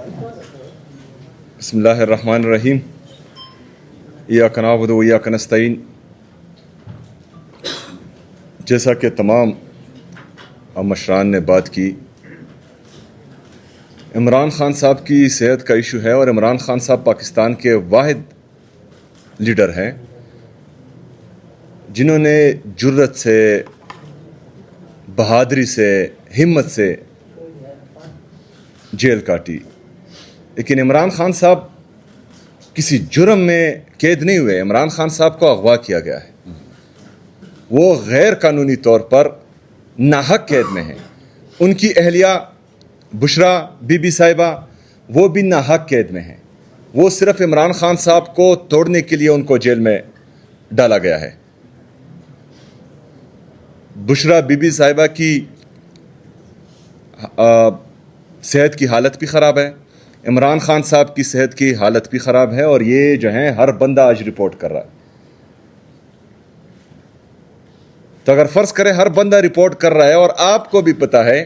بسم اللہ الرحمن الرحیم ایاک نعبد و ایاک نستعین. جیسا کہ تمام مشران نے بات کی، عمران خان صاحب کی صحت کا ایشو ہے اور عمران خان صاحب پاکستان کے واحد لیڈر ہیں جنہوں نے جرت سے، بہادری سے، ہمت سے جیل کاٹی. لیکن عمران خان صاحب کسی جرم میں قید نہیں ہوئے. عمران خان صاحب کو اغوا کیا گیا ہے. وہ غیر قانونی طور پر ناحق قید میں ہیں. ان کی اہلیہ بشرا بی بی صاحبہ وہ بھی ناحق قید میں ہیں. وہ صرف عمران خان صاحب کو توڑنے کے لیے ان کو جیل میں ڈالا گیا ہے. بشرا بی بی صاحبہ کی صحت کی حالت بھی خراب ہے، عمران خان صاحب کی صحت کی حالت بھی خراب ہے، اور یہ جو ہیں ہر بندہ آج رپورٹ کر رہا ہے. تو اگر فرض کریں ہر بندہ رپورٹ کر رہا ہے اور آپ کو بھی پتا ہے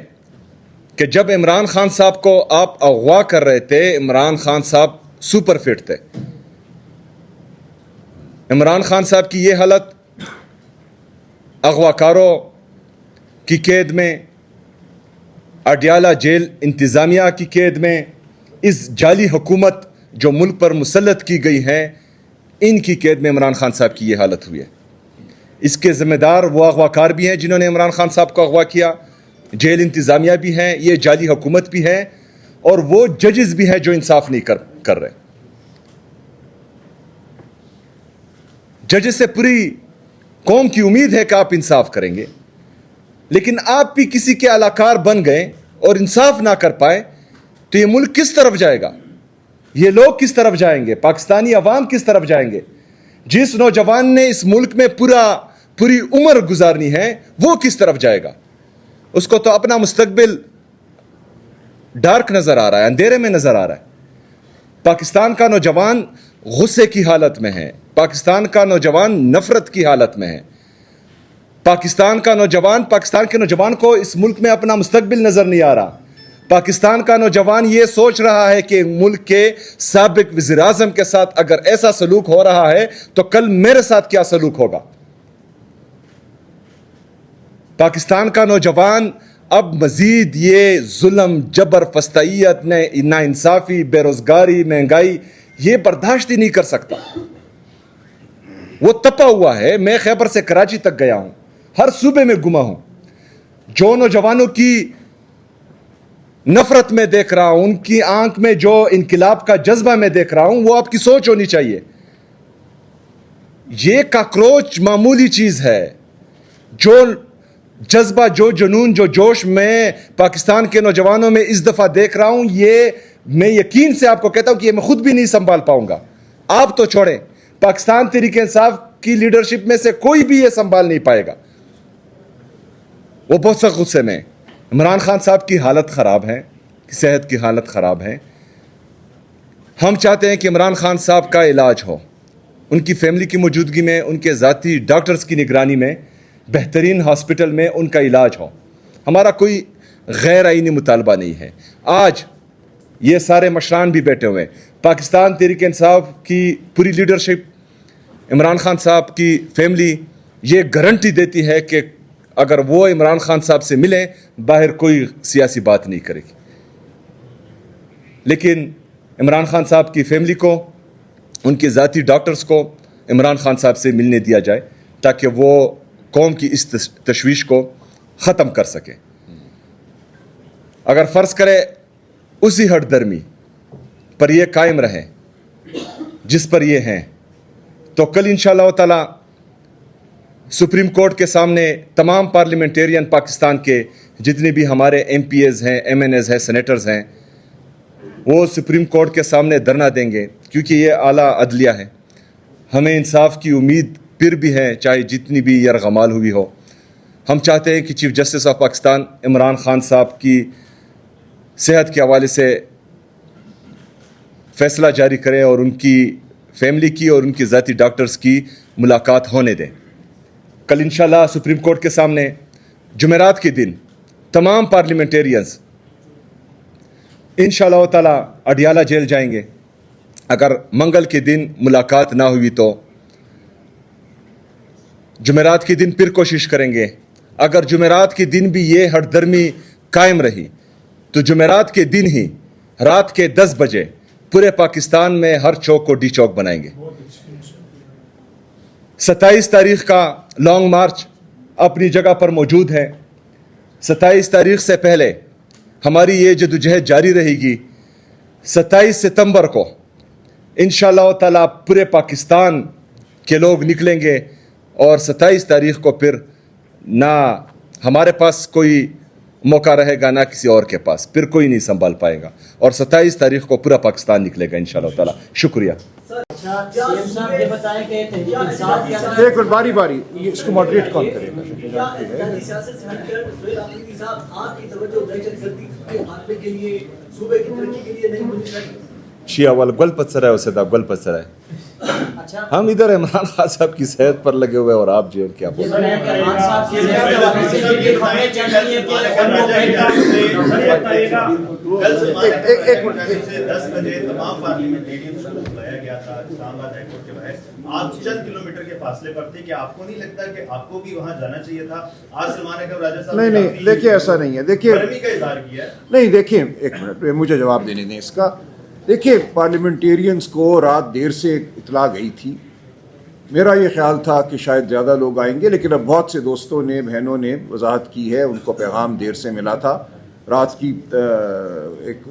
کہ جب عمران خان صاحب کو آپ اغوا کر رہے تھے، عمران خان صاحب سپر فٹ تھے. عمران خان صاحب کی یہ حالت اغوا کاروں کی قید میں، اڈیالہ جیل انتظامیہ کی قید میں، اس جعلی حکومت جو ملک پر مسلط کی گئی ہے ان کی قید میں عمران خان صاحب کی یہ حالت ہوئی ہے. اس کے ذمہ دار وہ اغوا کار بھی ہیں جنہوں نے عمران خان صاحب کو اغوا کیا، جیل انتظامیہ بھی ہیں، یہ جعلی حکومت بھی ہے، اور وہ ججز بھی ہیں جو انصاف نہیں کر رہے. ججز سے پوری قوم کی امید ہے کہ آپ انصاف کریں گے، لیکن آپ بھی کسی کے اعلیٰ بن گئے اور انصاف نہ کر پائے تو یہ ملک کس طرف جائے گا؟ یہ لوگ کس طرف جائیں گے؟ پاکستانی عوام کس طرف جائیں گے؟ جس نوجوان نے اس ملک میں پوری عمر گزارنی ہے وہ کس طرف جائے گا؟ اس کو تو اپنا مستقبل ڈارک نظر آ رہا ہے، اندھیرے میں نظر آ رہا ہے. پاکستان کا نوجوان غصے کی حالت میں ہے، پاکستان کا نوجوان نفرت کی حالت میں ہے. پاکستان کے نوجوان کو اس ملک میں اپنا مستقبل نظر نہیں آ رہا. پاکستان کا نوجوان یہ سوچ رہا ہے کہ ملک کے سابق وزیر اعظم کے ساتھ اگر ایسا سلوک ہو رہا ہے تو کل میرے ساتھ کیا سلوک ہوگا. پاکستان کا نوجوان اب مزید یہ ظلم، جبر، فسطائیت، ناانصافی، بے روزگاری، مہنگائی یہ برداشت ہی نہیں کر سکتا. وہ تپا ہوا ہے. میں خیبر سے کراچی تک گیا ہوں، ہر صوبے میں گما ہوں. جو نوجوانوں کی نفرت میں دیکھ رہا ہوں، ان کی آنکھ میں جو انقلاب کا جذبہ میں دیکھ رہا ہوں، وہ آپ کی سوچ ہونی چاہیے. یہ کاکروچ معمولی چیز ہے. جو جذبہ، جو جنون، جو جوش میں پاکستان کے نوجوانوں میں اس دفعہ دیکھ رہا ہوں، یہ میں یقین سے آپ کو کہتا ہوں کہ یہ میں خود بھی نہیں سنبھال پاؤں گا. آپ تو چھوڑیں، پاکستان تحریک انصاف کی لیڈرشپ میں سے کوئی بھی یہ سنبھال نہیں پائے گا. وہ بہت سخت غصے میں. عمران خان صاحب کی حالت خراب ہے، صحت کی حالت خراب ہے. ہم چاہتے ہیں کہ عمران خان صاحب کا علاج ہو، ان کی فیملی کی موجودگی میں، ان کے ذاتی ڈاکٹرز کی نگرانی میں، بہترین ہاسپٹل میں ان کا علاج ہو. ہمارا کوئی غیر آئینی مطالبہ نہیں ہے. آج یہ سارے مشران بھی بیٹھے ہوئے ہیں. پاکستان تحریک انصاف کی پوری لیڈرشپ، عمران خان صاحب کی فیملی یہ گارنٹی دیتی ہے کہ اگر وہ عمران خان صاحب سے ملیں، باہر کوئی سیاسی بات نہیں کرے گی. لیکن عمران خان صاحب کی فیملی کو، ان کے ذاتی ڈاکٹرز کو عمران خان صاحب سے ملنے دیا جائے تاکہ وہ قوم کی اس تشویش کو ختم کر سکے. اگر فرض کرے اسی ہٹ درمی پر یہ قائم رہے جس پر یہ ہیں، تو کل انشاءاللہ تعالی سپریم کورٹ کے سامنے تمام پارلیمنٹیرین پاکستان کے جتنے بھی ہمارے ایم پی ایز ہیں، ایم این ایز ہیں، سینیٹرز ہیں، وہ سپریم کورٹ کے سامنے دھرنا دیں گے، کیونکہ یہ اعلیٰ عدلیہ ہے. ہمیں انصاف کی امید پھر بھی ہے، چاہے جتنی بھی یرغمال ہوئی ہو. ہم چاہتے ہیں کہ chief justice of Pakistan Imran Khan صاحب کی صحت کے حوالے سے فیصلہ جاری کرے اور ان کی فیملی کی اور ان کی ذاتی ڈاکٹرز کی ملاقات ہونے دیں. کل انشاءاللہ سپریم کورٹ کے سامنے جمعرات کے دن تمام پارلیمنٹیرینز इंशाअल्लाह ताला अडियाला जेल जाएंगे. अगर मंगल के दिन मुलाकात ना हुई तो जुमेरात के दिन फिर कोशिश करेंगे. अगर जुमेरात के दिन भी ये हठधर्मी कायम रही तो जुमेरात के दिन ही रात के 10 बजे पूरे पाकिस्तान में हर चौक को डी चौक बनाएंगे. 27 तारीख का लॉन्ग मार्च अपनी जगह पर मौजूद है. 27 तारीख से पहले हमारी ये जदोजहद जारी रहेगी. 27 सितंबर को इंशाअल्लाह ताला पूरे पाकिस्तान के लोग निकलेंगे और 27 तारीख को फिर ना हमारे पास कोई मौका रहेगा ना किसी और के पास, फिर कोई नहीं संभाल पाएगा. और 27 तारीख को पूरा पाकिस्तान निकलेगा इंशाअल्लाह ताला. शुक्रिया. एक मिनट बारी बारी, इसको मॉडरेट कौन करेगा? शिया वाला गल पत्थर है, उसे गल पत्थर है. हम इधर इमरान खान साहब की सेहत पर लगे हुए और आप जेल क्या बोल रहे हैं? आप चंद किलोमीटर के फासले पर थे, क्या आपको नहीं लगता कि आपको भी वहां जाना चाहिए था? आज सलमान अकबर राजा साहब नहीं, देखिए ऐसा नहीं है. देखिए गर्मी का इजहार किया है. नहीं, देखिए एक मिनट मुझे जवाब देने दें इसका. देखिए पार्लियामेंटेरियंस को रात देर से इतला गई थी. मेरा ये ख्याल था कि शायद ज़्यादा लोग आएंगे, लेकिन अब बहुत से दोस्तों ने बहनों ने वजाहत की है, उनको पैगाम देर से मिला था. रात की एक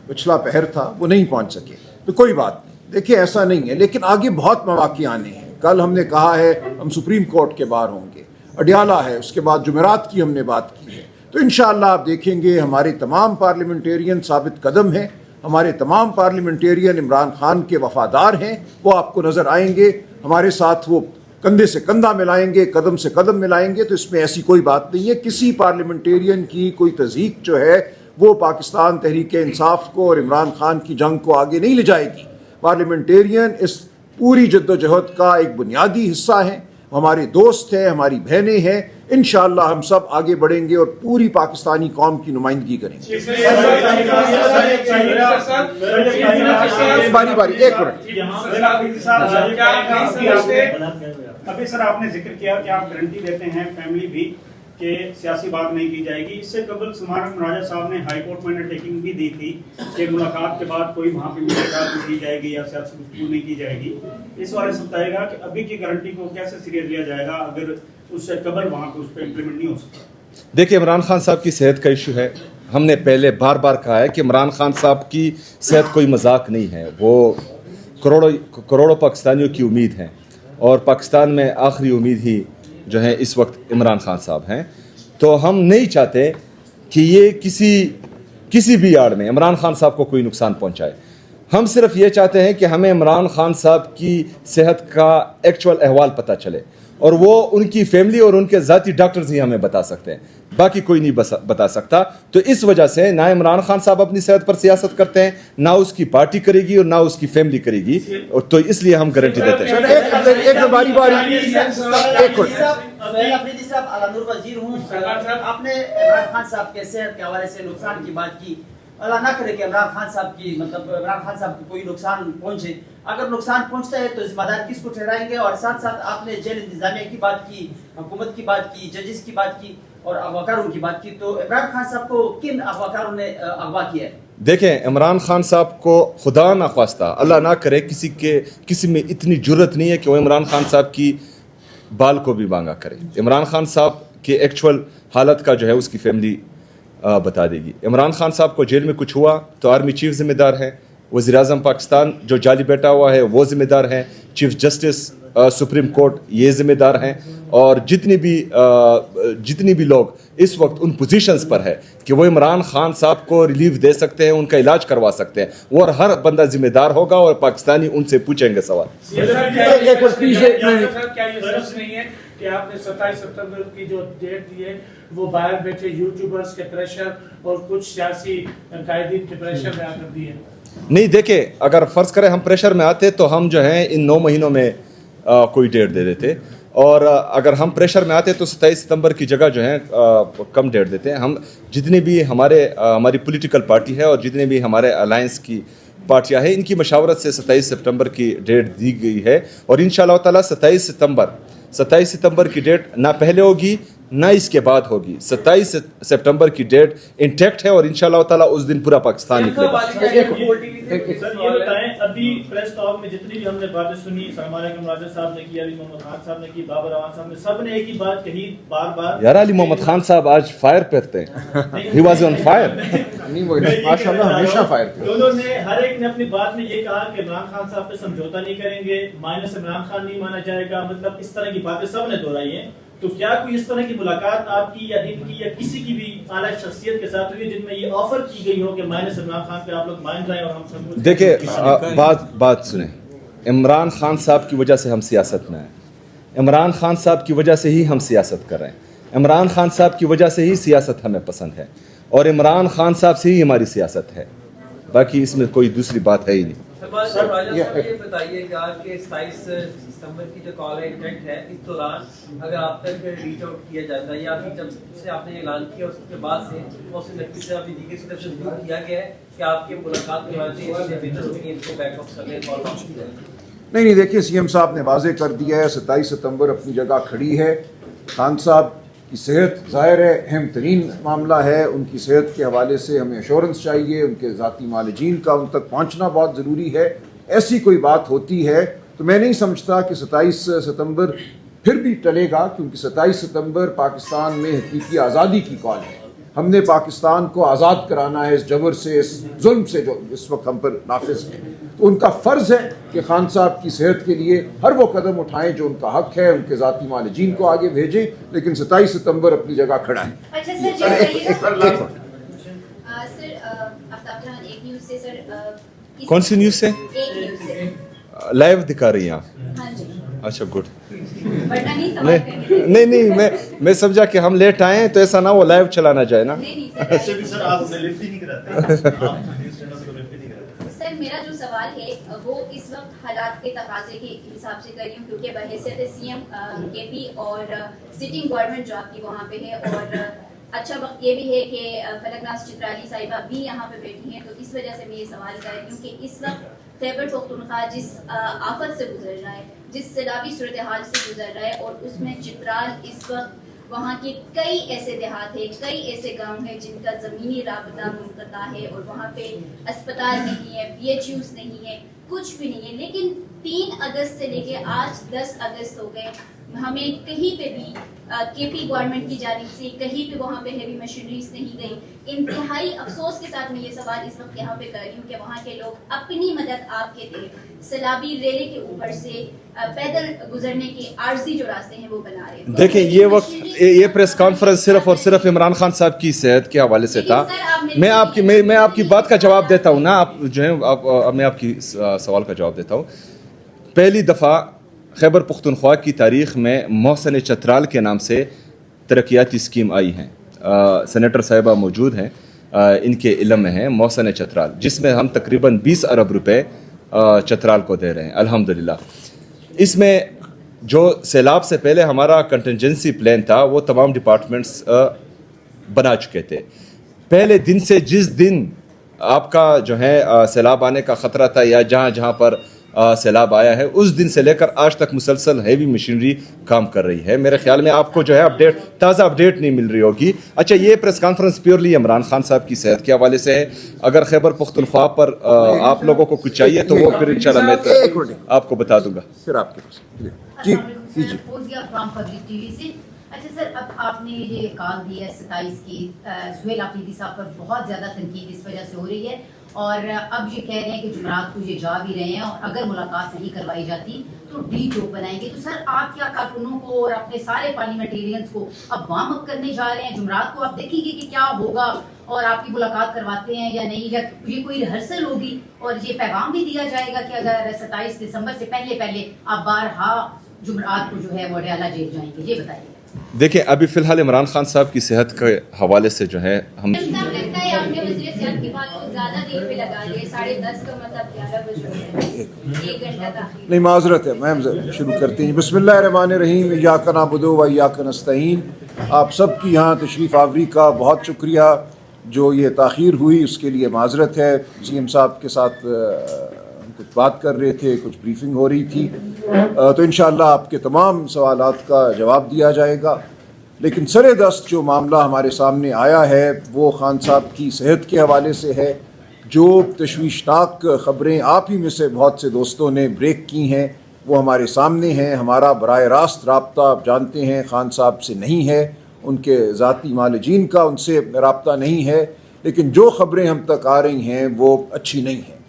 पिछला पहर था, वो नहीं पहुंच सके. तो कोई बात नहीं, देखिए ऐसा नहीं है. लेकिन आगे बहुत मौक़े आने हैं. कल हमने कहा है हम सुप्रीम कोर्ट के बाहर होंगे, अडियाला है, उसके बाद जुमेरात की हमने बात की है. तो इंशाअल्लाह आप देखेंगे हमारे तमाम पार्लियामेंटेरियन साबित कदम हैं, हमारे तमाम पार्लियामेंटेरियन इमरान खान के वफादार हैं. वो आपको नज़र आएंगे, हमारे साथ वो कंधे से कंधा मिलाएंगे, कदम से कदम मिलाएंगे. तो इसमें ऐसी कोई बात नहीं है. किसी पार्लियामेंटेरियन की कोई तज़हीक जो है वो पाकिस्तान तहरीक इंसाफ को और इमरान खान की जंग को आगे नहीं ले जाएगी. पार्लियामेंटेरियन इस पूरी जद्दोजहद का एक बुनियादी हिस्सा है. हमारे दोस्त हैं, हमारी बहनें हैं. इंशाअल्लाह हम सब आगे बढ़ेंगे और पूरी पाकिस्तानी कौम की नुमाइंदगी करेंगे. बारी बारी, एक मिनट. अभी सर आपने जिक्र किया कि आप गारंटी देते हैं फैमिली भी कि सियासी बात नहीं की जाएगी. इससे कबल सलमान राजा साहब ने हाई कोर्ट में अंडरटेकिंग भी दी थी कि मुलाकात के बाद कोई वहाँ पे मुलाकात नहीं की जाएगी या सियासी गुफ्तगू नहीं की जाएगी. इस बारे में बताएगा कि अभी की गारंटी को कैसे सीरियस लिया जाएगा अगर उससे कबल वहाँ पे उस पर इम्प्लीमेंट नहीं हो सकता? देखिए, इमरान खान साहब की सेहत का इशू है. हमने पहले बार बार कहा है कि इमरान खान साहब की सेहत कोई मजाक नहीं है. वो करोड़ों पाकिस्तानियों की उम्मीद है और पाकिस्तान में आखिरी उम्मीद ही जो है इस वक्त इमरान खान साहब हैं. तो हम नहीं चाहते कि ये किसी भी आड़ में इमरान खान साहब को कोई नुकसान पहुंचाए. हम सिर्फ ये चाहते हैं कि हमें इमरान खान साहब की सेहत का एक्चुअल अहवाल पता चले और वो उनकी फैमिली और उनके ज़ाती डॉक्टर्स ही हमें बता सकते हैं, बाकी कोई नहीं बता सकता. तो इस वजह से ना इमरान खान साहब अपनी सेहत पर सियासत करते हैं, ना उसकी पार्टी करेगी और ना उसकी फैमिली करेगी. और तो इसलिए हम गारंटी देते हैं. एक बारी बारी, एक आपने इमरान खान साहब के सेहत के हवाले से नुकसान की बात की. अल्लाह ना करे कि इमरान खान साहब की इमरान खान साहब को कोई नुकसान पहुंचे. अगर नुकसान पहुंचता है तो जिम्मेदार किसको ठहराएंगे? और साथ साथ आपने जेल इंतजामिया की बात की, हुकूमत की बात की, जजेस की बात की और अगवाकारों की बात की. तो इमरान खान साहब को किन अगवाकारों ने अगवा किया है? देखें, इमरान खान साहब को खुदा ना ख्वास्ता, अल्लाह ना करे, किसी में इतनी जुर्रत नहीं है कि वो इमरान खान साहब की बाल को भी मांगा करे. इमरान खान साहब के एक्चुअल हालत का जो है उसकी फैमिली बता देगी. इमरान खान साहब को जेल में कुछ हुआ तो आर्मी चीफ जिम्मेदार है, वज़ीर आज़म पाकिस्तान जो जाली बैठा हुआ है वो जिम्मेदार है, चीफ जस्टिस सुप्रीम कोर्ट ये जिम्मेदार हैं. और जितनी भी लोग इस वक्त उन पोजीशंस पर है कि वो इमरान खान साहब को रिलीफ दे सकते हैं, उनका इलाज करवा सकते हैं, वो और हर बंदा जिम्मेदार होगा और पाकिस्तानी उनसे पूछेंगे सवाल. कि आपने 27 सितंबर की जो डेट दी है वो बाहर बैठे यूट्यूबर्स के प्रेशर और कुछ सियासी कायदीन के प्रेशर में आकर दी है? नहीं, देखे, अगर फ़र्ज़ करें हम प्रेशर में आते तो हम जो हैं इन 9 महीनों में कोई डेट दे देते. اور اگر ہم پریشر میں آتے ہیں تو 27 ستمبر کی جگہ جو ہے کم ڈیٹ دیتے ہیں. ہم جتنے بھی ہماری پولیٹیکل پارٹی ہے اور جتنے بھی ہمارے الائنس کی پارٹیاں ہیں ان کی مشاورت سے 27 سپٹمبر کی ڈیٹ دی گئی ہے, اور انشاءاللہ تعالیٰ 27 ستمبر کی ڈیٹ نہ پہلے ہوگی نہ اس کے بعد ہوگی. 27 سپٹمبر کی ڈیٹ انٹیکٹ ہے اور انشاءاللہ تعالیٰ اس دن پورا پاکستان نکلے گا. سر یہ بتائیں, ابھی پریس ٹاک میں جتنی بھی ہم نے باتیں سنی, السلام علیکم راجہ صاحب نے کی, علی محمد خان صاحب نے کی, بابر روان صاحب نے, سب نے ایک ہی بات کہی بار بار. یار علی محمد خان صاحب آج فائر پہ تھے, ہی واز آن فائر. نہیں وہ ماشاءاللہ ہمیشہ فائر تھے. دونوں نے ہر ایک نے اپنی بات میں یہ کہا کہ عمران خان صاحب پہ سمجھوتا نہیں کریں گے, مائنس عمران خان نہیں مانا جائے گا, مطلب اس طرح کی باتیں سب نے دہرائی ہیں. تو کیا کوئی اس طرح کی ملاقات آپ کی یا ان کی یا کسی کی بھی اعلیٰ شخصیت کے ساتھ ہوئی جن میں یہ آفر کی گئی ہو کہ مائنس عمران خان پہ آپ لوگ مان جائیں اور ہم سب کچھ؟ دیکھیں بات سنیں, عمران خان صاحب کی وجہ سے ہم سیاست میں ہیں, عمران خان صاحب کی وجہ سے ہی ہم سیاست کر رہے ہیں, عمران خان صاحب کی وجہ سے ہی سیاست ہمیں پسند ہے, اور عمران خان صاحب سے ہی ہماری سیاست ہے, باقی اس میں کوئی دوسری بات ہے ہی نہیں. سر راجہ صاحب یہ بتائیے گا کہ 27 ستمبر کی جو کال انٹینٹ ہے اس دوران اگر آپ تک ریچ آؤٹ کیا جاتا ہے یا ابھی جب سے آپ نے اعلان کیا اس کے بعد سے محسن نقوی سے ابھی دیگر کی طرف سے ضرور کیا گیا ہے کہ آپ کی ملاقات کے بعد ان کو بیک اپ کرنے نہیں دیکھیے سی ایم صاحب نے واضح کر دیا ہے 27 ستمبر اپنی جگہ کھڑی ہے. خان صاحب کی صحت ظاہر ہے اہم ترین معاملہ ہے, ان کی صحت کے حوالے سے ہمیں ایشورنس چاہیے, ان کے ذاتی معالجین کا ان تک پہنچنا بہت ضروری ہے. ایسی کوئی بات ہوتی ہے تو میں نہیں سمجھتا کہ 27 ستمبر پھر بھی ٹلے گا, کیونکہ 27 ستمبر پاکستان میں حقیقی آزادی کی کال ہے. ہم نے پاکستان کو آزاد کرانا ہے اس جبر سے, اس ظلم سے جو اس وقت ہم پر نافذ ہے. تو ان کا فرض ہے کہ خان صاحب کی صحت کے لیے ہر وہ قدم اٹھائیں جو ان کا حق ہے, ان کے ذاتی معالجین کو آگے بھیجیں, لیکن 27 ستمبر اپنی جگہ کھڑا ہے. اچھا سر آفتاب جہاں ایک نیوز سے سر, کون سی نیوز سے ایک نیوز سے لائیو دکھا رہی ہیں آپ؟ ہاں جی, اچھا گڈ. ورنہ نہیں سوال کریں نہیں میں سمجھا کہ ہم لیٹ آئے ہیں تو ایسا نہ وہ لائیو چلانا جائے نا. نہیں بھی سر آپ ہمیں لفٹ ہی نہیں کراتے, آپ نیوز چینل کو لفٹ ہی نہیں کراتے. سر میرا جو سوال ہے وہ اس وقت حالات کے تقاضے کے حساب سے کر رہی ہوں, کیونکہ بحیثیت سی ایم کے پی اور سٹنگ گورنمنٹ جو آپ کی وہاں پہ ہے, اور اچھا وقت یہ بھی ہے کہ فلک ناز چترالی صاحبہ بھی یہاں پہ بیٹھی ہیں, تو اس وجہ سے میں یہ سوال کر رہی ہوں کہ اس وقت خیبر پختونخوا جس آفت سے گزر رہا ہے, جس سیلابی صورتحال سے گزر رہا ہے, اور اس میں چترال اس وقت وہاں کے کئی ایسے دیہات ہیں, کئی ایسے گاؤں ہیں جن کا زمینی رابطہ منقطع ہے, اور وہاں پہ اسپتال نہیں ہے, PHUs نہیں ہے, کچھ بھی نہیں ہے. لیکن 3 اگست سے لے کے آج 10 اگست ہو گئے, ہمیں کہیں پہ بھی کے پی گورنمنٹ کی جانب سے کہیں پہ وہاں پہ ہیوی مشینریز نہیں گئی. انتہائی افسوس کے ساتھ میں یہ سوال اس وقت یہاں پہ کر رہی ہوں کہ وہاں کے لوگ اپنی مدد آپ کے تحت سیلابی ریلے کے اوپر سے پیدل گزرنے کے عارضی جو راستے ہیں وہ بنا رہے ہیں. دیکھیں یہ وقت یہ پریس کانفرنس صرف اور صرف عمران خان صاحب کی صحت کے حوالے سے تھا. میں آپ کی بات کا جواب دیتا ہوں نا, آپ جو ہے میں آپ کی سوال کا جواب دیتا ہوں. پہلی دفعہ خیبر پختونخوا کی تاریخ میں محسن چترال کے نام سے ترقیاتی اسکیم آئی ہیں. سینیٹر صاحبہ موجود ہیں, ان کے علم میں ہیں, محسن چترال, جس میں ہم تقریباً 20 ارب روپے چترال کو دے رہے ہیں الحمدللہ. اس میں جو سیلاب سے پہلے ہمارا کنٹنجنسی پلان تھا وہ تمام ڈپارٹمنٹس بنا چکے تھے. پہلے دن سے جس دن آپ کا جو ہے سیلاب آنے کا خطرہ تھا یا جہاں پر سیلاب آیا ہے, اس دن سے لے کر آج تک مسلسل ہیوی مشینری کام کر رہی ہے. میرے خیال میں آپ کو جو ہے تازہ اپڈیٹ نہیں مل رہی ہوگی. اچھا, یہ press conference purely Imran Khan صاحب کی صحت کے حوالے سے ہے. اگر خیبر پختونخوا پر آپ لوگوں کو کچھ چاہیے تو وہ پھر انشاءاللہ میں آپ کو بتا دوں گا. پھر آپ کے پاس جی. اچھا سر, اب آپ نے یہ کال دی ہے 27 کی, سہیل آفریدی صاحب پر بہت زیادہ تنقید اس وجہ سے ہو رہی ہے, اور اب یہ کہہ رہے ہیں کہ جمعرات کو یہ جا بھی رہے ہیں, اور اگر ملاقات نہیں کروائی جاتی تو ڈی چوک بنائیں گے. تو سر آپ کیا کارکنوں کو اور اپنے سارے پارلیمنٹیرینز کو اب وارم اپ کرنے جا رہے ہیں؟ جمعرات کو آپ دیکھیں گے کہ کیا ہوگا, اور آپ کی ملاقات کرواتے ہیں یا نہیں, یا یہ کوئی ریہرسل ہوگی, اور یہ پیغام بھی دیا جائے گا کہ اگر 27 دسمبر سے پہلے آپ بارہا جمعرات کو جو ہے وہ اڈیالہ جیل جائیں گے, یہ بتائیے. دیکھیں ابھی فی الحال عمران خان صاحب کی صحت کے حوالے سے جو ہے ہم لگتا ہے آپ نے وزیر صحت के बाद तो ज़्यादा देर पे लगा दिए, 10:30 का मतलब 11 बज रहे हैं, 1 घंटा ताख़ीर। नहीं, माजरत है मैम, शुरू करते हैं। बिस्मिल्लाहिर्रहमानिर्रहीम, इय्याका नअबुदु व इय्याका नस्तईन। आप सबकी यहाँ तशरीफ़ आवरी का बहुत शुक्रिया। जो ये ताख़ीर हुई उसके लिए माजरत है। सीएम साहब के साथ कुछ बात कर रहे थे, कुछ ब्रीफिंग हो रही थी, तो इंशाअल्लाह आपके तमाम सवालात का जवाब दिया जाएगा। लेकिन सरे दस्त जो मामला हमारे सामने आया है वो खान साहब की सेहत के हवाले से है। जो तशवीशनाक ख़बरें आप ही में से बहुत से दोस्तों ने ब्रेक की हैं वो हमारे सामने हैं। हमारा बराह रास्त रब्ता आप जानते हैं खान साहब से नहीं है, उनके ज़ाती मालिजीन का उनसे रब्ता नहीं है, लेकिन जो ख़बरें हम तक आ रही हैं वो अच्छी नहीं हैं।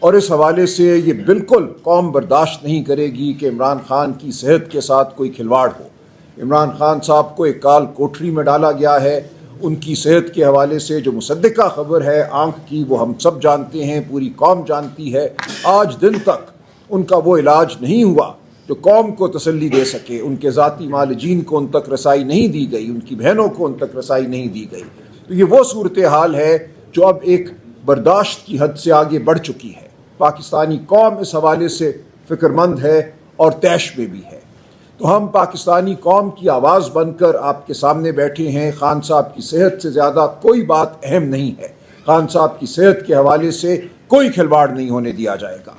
और इस हवाले से ये बिल्कुल कौम बर्दाश्त नहीं करेगी कि इमरान खान की सेहत के साथ कोई खिलवाड़ हो। इमरान खान साहब को एक काल कोठरी में डाला गया है। उनकी सेहत के हवाले से जो मुसद्दिका ख़बर है आँख की, वो हम सब जानते हैं, पूरी कौम जानती है। आज दिन तक उनका वो इलाज नहीं हुआ जो कौम को तसल्ली दे सके। उनके ज़ाती मालिजीन को उन तक रसाई नहीं दी गई, उनकी बहनों को उन तक रसाई नहीं दी गई। तो ये वो सूरत हाल है जो अब एक बर्दाश्त की हद से आगे बढ़ चुकी है। पाकिस्तानी कौम इस हवाले से फ़िक्रमंद है और तैश में भी है। तो हम पाकिस्तानी कौम की आवाज़ बनकर आपके सामने बैठे हैं। खान साहब की सेहत से ज़्यादा कोई बात अहम नहीं है। खान साहब की सेहत के हवाले से कोई खिलवाड़ नहीं होने दिया जाएगा।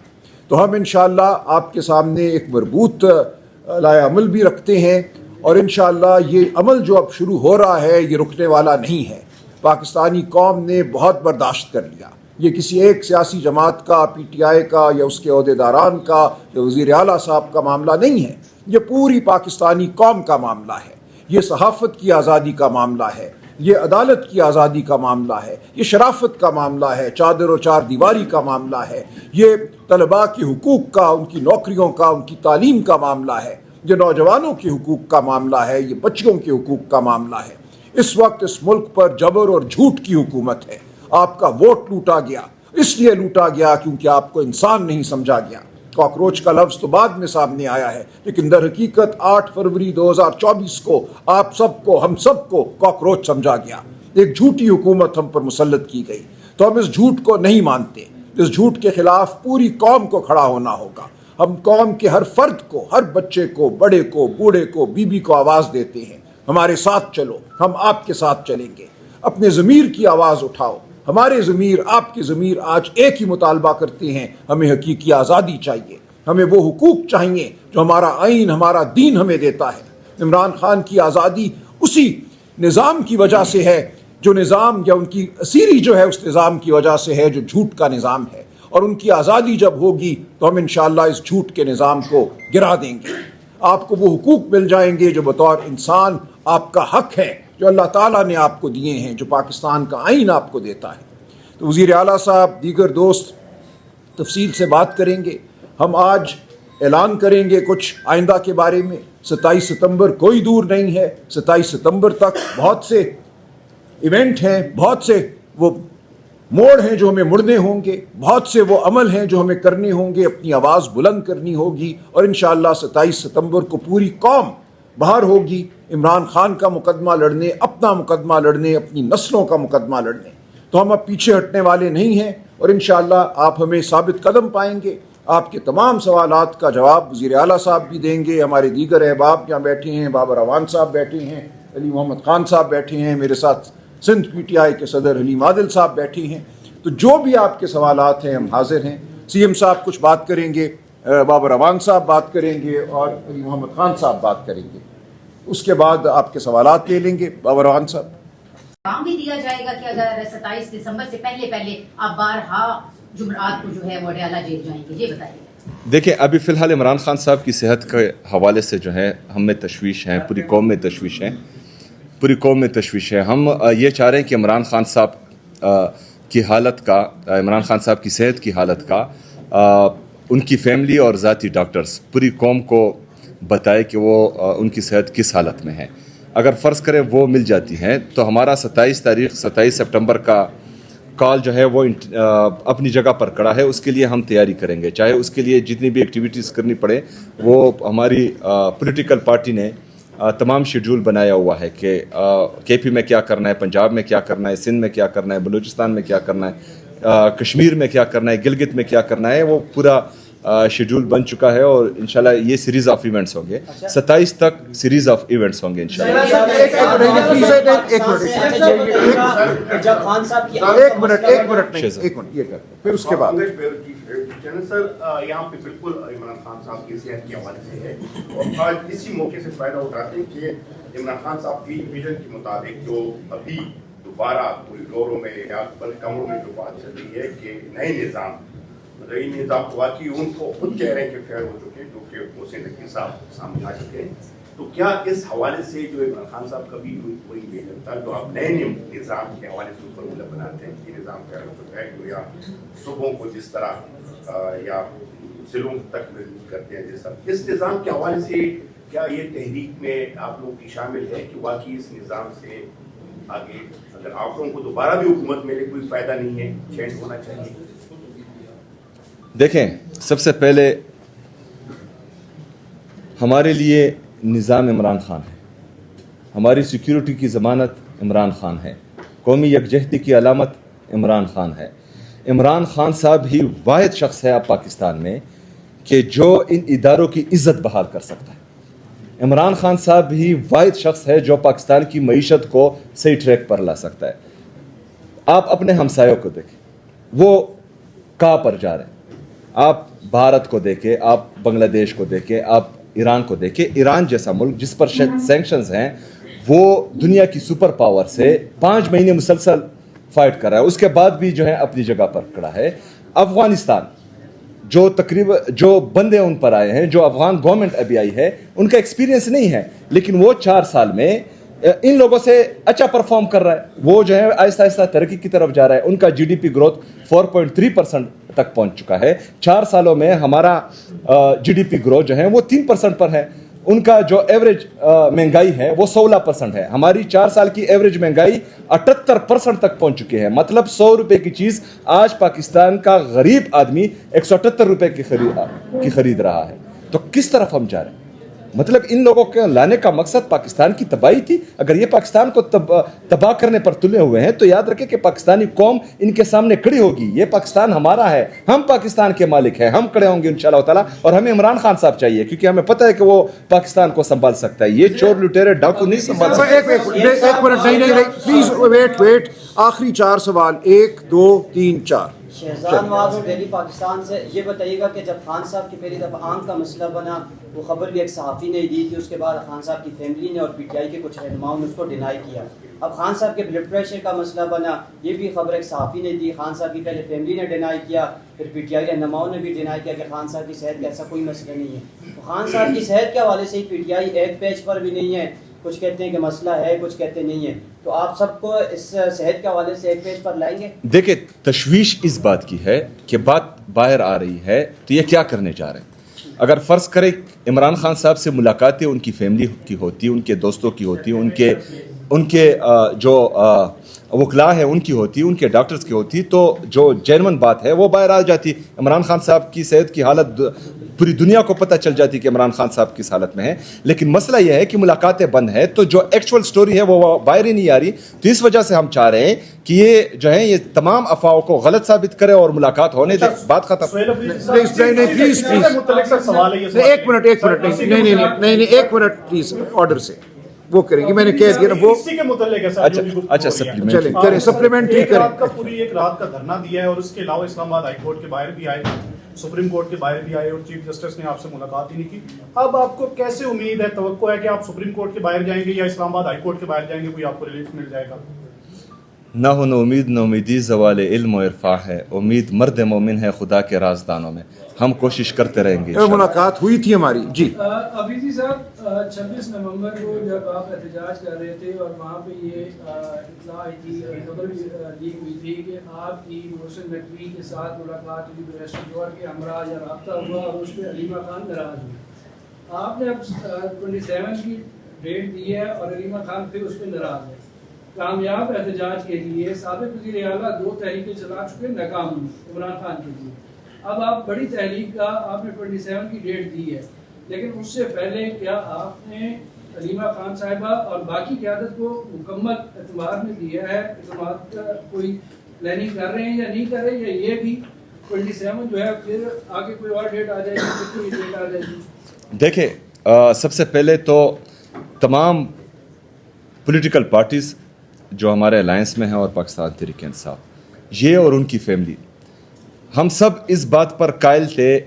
तो हम इंशाअल्लाह आपके सामने एक मरबूत लाए अमल भी रखते हैं और इंशाअल्लाह ये अमल जो अब शुरू हो रहा है ये रुकने वाला नहीं है। पाकिस्तानी कौम ने बहुत बर्दाश्त कर लिया। ये किसी एक सियासी जमात का, PTI का या उसके अहदेदारान का या वज़ीर आला साहब का मामला नहीं है। ये पूरी पाकिस्तानी कौम का मामला है। ये सहाफ़त की आज़ादी का मामला है, ये अदालत की आज़ादी का मामला है, ये शराफत का मामला है, चादर और चार दीवारी का मामला है, ये तलबा के हुकूक का, उनकी नौकरियों का, उनकी तालीम का मामला है, ये नौजवानों के हुकूक का मामला है, ये बच्चियों के हुकूक का मामला है। इस वक्त इस मुल्क पर जबर और झूठ की हुकूमत है। आपका वोट लूटा गया, इसलिए लूटा गया क्योंकि आपको इंसान नहीं समझा गया। कॉकरोच का लफ्ज़ तो बाद में सामने आया है, लेकिन दर हकीकत 8 फरवरी 2024 को आप सबको, हम सबको कॉकरोच समझा गया। एक झूठी हुकूमत हम पर मुसल्लत की गई। तो हम इस झूठ को नहीं मानते। इस झूठ के खिलाफ पूरी कौम को खड़ा होना होगा। हम कौम के हर फर्द को, हर बच्चे को, बड़े को, बूढ़े को, बीबी को आवाज़ देते हैं, हमारे साथ चलो, हम आपके साथ चलेंगे। अपने ज़मीर की आवाज़ उठाओ। हमारे ज़मीर, आपके ज़मीर आज एक ही मुतालबा करते हैं, हमें हकीकी आज़ादी चाहिए, हमें वो हुकूक चाहिए जो हमारा आइन, हमारा दीन हमें देता है। इमरान खान की आज़ादी उसी निज़ाम की वजह से है जो निज़ाम, या उनकी असीरी जो है उस निज़ाम की वजह से है जो झूठ का निज़ाम है। और उनकी आज़ादी जब होगी तो हम इंशाअल्लाह इस झूठ के निज़ाम को गिरा देंगे। आपको वो हुकूक मिल जाएंगे जो बतौर इंसान आपका हक है, जो अल्लाह ताला ने आपको दिए हैं, जो पाकिस्तान का आइन आपको देता है। तो वज़ीर आला साहब, दीगर दोस्त तफसील से बात करेंगे। हम आज ऐलान करेंगे कुछ आइंदा के बारे में। 27 सितंबर कोई दूर नहीं है। 27 सितंबर तक बहुत से इवेंट हैं, बहुत से वो मोड़ हैं जो हमें मुड़ने होंगे, बहुत से वो अमल हैं जो हमें करने होंगे, अपनी आवाज़ बुलंद करनी होगी। और इंशाअल्लाह 27 सितंबर को पूरी कौम बाहर होगी इमरान खान का मुकदमा लड़ने, अपना मुकदमा लड़ने, अपनी नस्लों का मुकदमा लड़ने। तो हम अब पीछे हटने वाले नहीं हैं और इंशाअल्लाह आप हमें साबित कदम पाएंगे। आपके तमाम सवालात का जवाब वज़ीर आला साहब भी देंगे। हमारे दीगर अहबाब यहाँ बैठे हैं, बाबर अवान साहब बैठे हैं, अली मोहम्मद खान साहब बैठे हैं, मेरे साथ सिंध PTI के सदर हलीम आदिल साहब बैठे हैं। तो जो भी आपके सवालात हैं हम हाजिर हैं। CM साहब कुछ बात करेंगे, बाबर अवान साहब बात करेंगे और अली मोहम्मद खान साहब बात करेंगे। उसके बाद आपके सवालात ले लेंगे। बाबर अवान साहब, काम भी दिया जाएगा कि अगर 27 दिसंबर से पहले आप बारहा जुमरात को जो है वो अडयाला जेल जाएंगे, ये बताइए। देखिए, अभी फ़िलहाल इमरान खान साहब की सेहत के हवाले से जो है हमें तशवीश है, पूरी कौम में तशवीश है, पूरी कौम में तशवीश है। हम ये चाह रहे हैं कि इमरान खान साहब की हालत का, इमरान खान साहब की सेहत की हालत का उनकी फैमिली और ज़ाती डॉक्टर्स पूरी कौम को बताए कि वो उनकी सेहत किस हालत में है। अगर फ़र्ज़ करें वो मिल जाती हैं तो हमारा 27 सितंबर का कॉल जो है वो अपनी जगह पर खड़ा है। उसके लिए हम तैयारी करेंगे, चाहे उसके लिए जितनी भी एक्टिविटीज़ करनी पड़े वो हमारी पॉलिटिकल पार्टी ने तमाम शेड्यूल बनाया हुआ है कि KP में क्या करना है, पंजाब में क्या करना है, सिंध में क्या करना है, बलूचिस्तान में क्या करना है, कश्मीर में क्या करना है, गिलगित में क्या करना है, वो पूरा शेड्यूल बन चुका है और इंशाल्लाह ये सीरीज ऑफ इवेंट्स होंगे। 27 तक सीरीज ऑफ इवेंट्स होंगे इंशाल्लाह। फिर उसके बाद सर यहाँ पे बिल्कुल इमरान खान साहब की सेहत के हवाले से है और आज इसी मौके से फायदा उठाते हैं कि इमरान खान साहब की विजन के मुताबिक जो अभी दोबारा पूरी दौरों में या कमरों में जो बात चल रही है कि नए निज़ाम वाकई उनको खुद कह रहे हैं कि फेयर हो चुके, जो कि मोहसिन नकवी साहब सामने आ चुके हैं। तो क्या इस हवाले से जो इमरान खान साहब कभी कोई विजन था जो आप नए निज़ाम के हवाले से फॉर्मूला बनाते हैं कि निज़ाम फेयर हो चुका है, जो या सुबहों को जिस तरह या जिलों तक महदूद करते हैं जैसा, इस निज़ाम के हवाले से क्या ये तहरीक में आप लोग की शामिल है कि वाकई इस निज़ाम से आगे अगर आप लोगों को दोबारा भी हुकूमत मिले कोई फ़ायदा नहीं है, चेंज होना चाहिए? देखें, सबसे पहले हमारे लिए निज़ाम इमरान खान है, हमारी सिक्योरिटी की ज़मानत इमरान खान है, कौमी यकजहती की अलामत इमरान खान है। इमरान खान साहब ही वाहिद शख्स है अब पाकिस्तान में कि जो इन इदारों की इज़्ज़त बहाल कर सकता है। इमरान खान साहब ही वाहिद शख्स है जो पाकिस्तान की मईशत को सही ट्रैक पर ला सकता है। आप अपने हमसायों को देखें, वो कहाँ पर जा रहे हैं। आप भारत को देखें, आप बांग्लादेश को देखें, आप ईरान को देखें। ईरान जैसा मुल्क जिस पर सैंक्शंस हैं, वो दुनिया की सुपर पावर से 5 महीने मुसलसल फाइट कर रहा है, उसके बाद भी जो है अपनी जगह पर खड़ा है। अफगानिस्तान जो तकरीबन जो बंदे उन पर आए हैं, जो अफगान गवर्नमेंट अभी आई है, उनका एक्सपीरियंस नहीं है, लेकिन वो 4 साल में इन लोगों से अच्छा परफॉर्म कर रहा है। वो जो है आहिस्ता आहिस्ता तरक्की की तरफ जा रहा है। उनका GDP ग्रोथ 4.3% तक पहुंच चुका है। 4 सालों में हमारा GDP ग्रोथ जो है वो 3% पर है। उनका जो एवरेज महंगाई है वो 16% है। हमारी 4 साल की एवरेज महंगाई 78% तक पहुंच चुकी है। मतलब 100 रुपए की चीज़ आज पाकिस्तान का गरीब आदमी 178 रुपए की खरीद रहा है। तो किस तरफ हम जा रहे हैं? मतलब इन लोगों के लाने का मकसद पाकिस्तान की तबाही थी। अगर ये पाकिस्तान को तबाह करने पर तुले हुए हैं तो याद रखें कि पाकिस्तानी कौम इनके सामने खड़ी होगी। ये पाकिस्तान हमारा है, हम पाकिस्तान के मालिक हैं, हम खड़े होंगे इंशाल्लाह ताला। और हमें इमरान खान साहब चाहिए क्योंकि हमें पता है कि वो पाकिस्तान को संभाल सकता है। ये चोर लुटेरे डाकू नहीं संभाल सकते। एक मिनट, प्लीज वेट। आखिरी 4 सवाल, 1 2 3 4। शहजाद नवाज और डेली पाकिस्तान से ये बताइएगा कि जब खान साहब की पहली दफ़ा आंख का मसला बना, वो खबर भी एक सहाफ़ी ने दी थी, उसके बाद खान साहब की फैमिली ने और PTI के कुछ रहनुमाओं ने उसको डिनाई किया। अब खान साहब के ब्लड प्रेशर का मसला बना, ये भी खबर एक सहाफ़ी ने दी, खान साहब की पहले फैमिली ने डिनाई किया, फिर PTI रहनुमाओं ने भी डिनाई किया कि खान साहब की सेहत का ऐसा कोई मसला नहीं है। तो खान साहब की सेहत के हवाले से ही PTI एक पेज पर भी नहीं है, कुछ कहते हैं कि मसला है, कुछ कहते नहीं है। तो आप सबको इस सेहत के हवाले से एक पेज पर लाएंगे? देखिए, तशवीश इस बात की है कि बात बाहर आ रही है तो ये क्या करने जा रहे हैं। अगर फ़र्ज़ करें इमरान खान साहब से मुलाकातें उनकी फैमिली की होती, उनके दोस्तों की होती, उनके जो वकला है उनकी होती, उनके डॉक्टर्स की होती, तो जो जेन्युइन बात है वो बाहर आ जाती। इमरान खान साहब की सेहत की हालत पूरी दुनिया को पता चल जाती कि इमरान खान साहब किस हालत में है। लेकिन मसला यह है कि मुलाकातें बंद है तो जो एक्चुअल स्टोरी है वो बाहर ही नहीं आ रही। तो इस वजह से हम चाह रहे हैं कि ये जो है ये तमाम अफवाहों को गलत साबित करे और मुलाकात होने दे, बात खत्म। प्लीज एक मिनट प्लीज, ऑर्डर से वो करेंगे। मैंने कह दिया ना वो इसी के मुतल्लिक है सर। अच्छा सप्लीमेंट चलें करें, सप्लीमेंट्री करें। आपका पूरी एक रात का धरना दिया है और उसके अलावा इस्लामाबाद हाई कोर्ट के बाहर भी आए, सुप्रीम कोर्ट के बाहर भी आए और चीफ जस्टिस ने आपसे मुलाकात ही नहीं की। अब आपको कैसे उम्मीद है, तवक्को है कि आप सुप्रीम कोर्ट के बाहर जाएंगे या इस्लामाबाद हाई कोर्ट के बाहर जाएंगे, कोई आपको रिलीफ मिल जाएगा? ना हो न उम्मीद न उम्मीदी ज़वाल इल्म और इरफा है, उम्मीद मर्द मोमिन है खुदा के राजदानों में। हम कोशिश करते रहेंगे। मुलाकात हुई थी हमारी जी। अभी साहब 26 नवंबर को जब आप एहतजाज कर रहे थे और वहाँ पे ये इत्तला आई थी, खबर लीक हुई थी कि आपकी मोहसिन नकवी के साथ मुलाकात हुई, बैरिस्टर जौहर के हमरा या रब्ता हुआ और उस पर अलीमा खान नाराज हुई। आपने अब 27 की डेट दी है और अलीमा खान फिर उस पर नाराज है। कामयाब एहतजाज के लिए साबिक़ वज़ीर आला 2 तहरीकें चला चुके, नाकाम इमरान खान के लिए। अब आप बड़ी तहरीक का आपने 27 की डेट दी है, लेकिन उससे पहले क्या आपने علیمہ خان صاحبہ اور باقی قیادت کو مکمل اعتماد میں دیا ہے. اعتماد کا کوئی پلاننگ کر رہے ہیں یا نہیں کر رہے ہیں، یا یہ بھی 27 جو ہے پھر آگے کوئی اور ڈیٹ آ جائے گی، کوئی ڈیٹ آ جائے گی؟ دیکھیں، سب سے پہلے تو تمام پولیٹیکل پارٹیز جو ہمارے الائنس میں ہیں اور پاکستان تحریک انصاف، یہ اور ان کی فیملی، ہم سب اس بات پر قائل تھے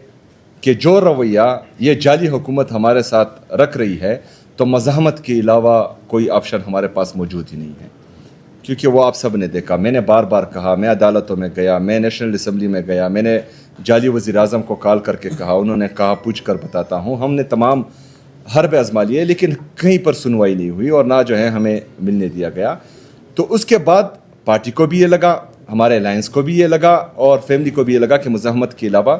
کہ جو رویہ یہ جعلی حکومت ہمارے ساتھ رکھ رہی ہے تو مزاحمت کے علاوہ کوئی آپشن ہمارے پاس موجود ہی نہیں ہے. کیونکہ وہ آپ سب نے دیکھا، میں نے بار بار کہا، میں عدالتوں میں گیا، میں نیشنل اسمبلی میں گیا، میں نے جعلی وزیر اعظم کو کال کر کے کہا، انہوں نے کہا پوچھ کر بتاتا ہوں. ہم نے تمام حربے آزما لیے لیکن کہیں پر سنوائی نہیں ہوئی اور نہ جو ہے ہمیں ملنے دیا گیا. تو اس کے بعد پارٹی کو بھی یہ لگا، ہمارے الائنس کو بھی یہ لگا اور فیملی کو بھی یہ لگا کہ مزاحمت کے علاوہ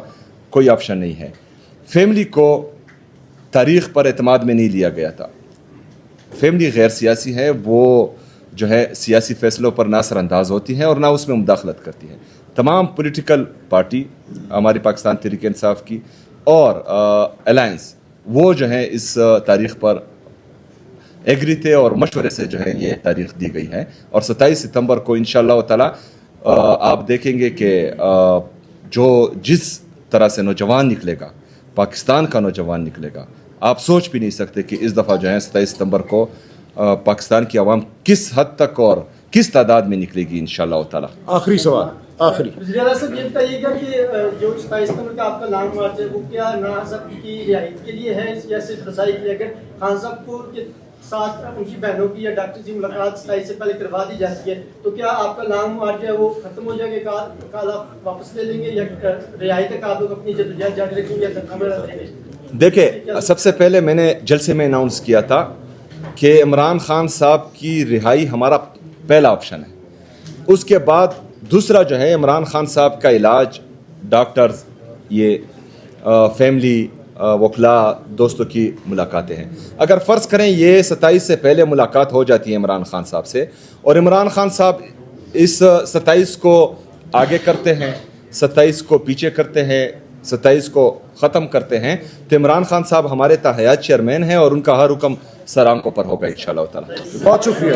کوئی آپشن نہیں ہے. فیملی کو تاریخ پر اعتماد میں نہیں لیا گیا تھا. فیملی غیر سیاسی ہے، وہ جو ہے سیاسی فیصلوں پر نہ اثر انداز ہوتی ہے اور نہ اس میں مداخلت کرتی ہے. تمام پولیٹیکل پارٹی ہماری پاکستان تحریک انصاف کی اور الائنس، وہ جو ہے اس تاریخ پر ایگری تھے اور مشورے سے جو ہے یہ تاریخ دی گئی ہے. اور 27 ستمبر کو انشاءاللہ تعالی آپ دیکھیں گے کہ جو جس طرح سے نوجوان نکلے گا، پاکستان کا نوجوان نکلے گا، آپ سوچ بھی نہیں سکتے کہ اس دفعہ جو ہے 27 ستمبر کو پاکستان کی عوام کس حد تک اور کس تعداد میں نکلے گی انشاءاللہ تعالی. آخری سوال آخری وزیر اعلیٰ صاحب یہ بتائیے گا کہ جو 27 ستمبر کا آپ کا لانگ مارچ ہے وہ کیا ناز صاحب کی رہائی کے لیے ہے یا صرف رسائی کے لیے؟ اگر خان صاحب کو کے ساتھ ان کی بہنوں کی یا ڈاکٹر سے ملاقات 27 سے پہلے کروا دی جاتی ہے تو کیا آپ کا لانگ مارچ ہے وہ ختم ہو جائے گا، کال آپ واپس لے لیں گے یا رہائی تک آپ لوگ اپنی جدوجہد جاری رکھیں گے یا دھکا میں رہیں گے؟ دیکھیں، سب سے پہلے میں نے جلسے میں اناؤنس کیا تھا کہ عمران خان صاحب کی رہائی ہمارا پہلا آپشن ہے. اس کے بعد دوسرا جو ہے عمران خان صاحب کا علاج، ڈاکٹرز، یہ فیملی، وکلاء، دوستوں کی ملاقاتیں ہیں. اگر فرض کریں یہ 27 سے پہلے ملاقات ہو جاتی ہے عمران خان صاحب سے اور عمران خان صاحب اس 27 کو آگے کرتے ہیں، 27 کو پیچھے کرتے ہیں، 27 کو ختم کرتے ہیں، تو عمران خان صاحب ہمارے تاحیات چیئرمین ہیں اور ان کا ہر حکم سر آنکھوں پر ہوگا انشاءاللہ تعالی. بہت شکریہ.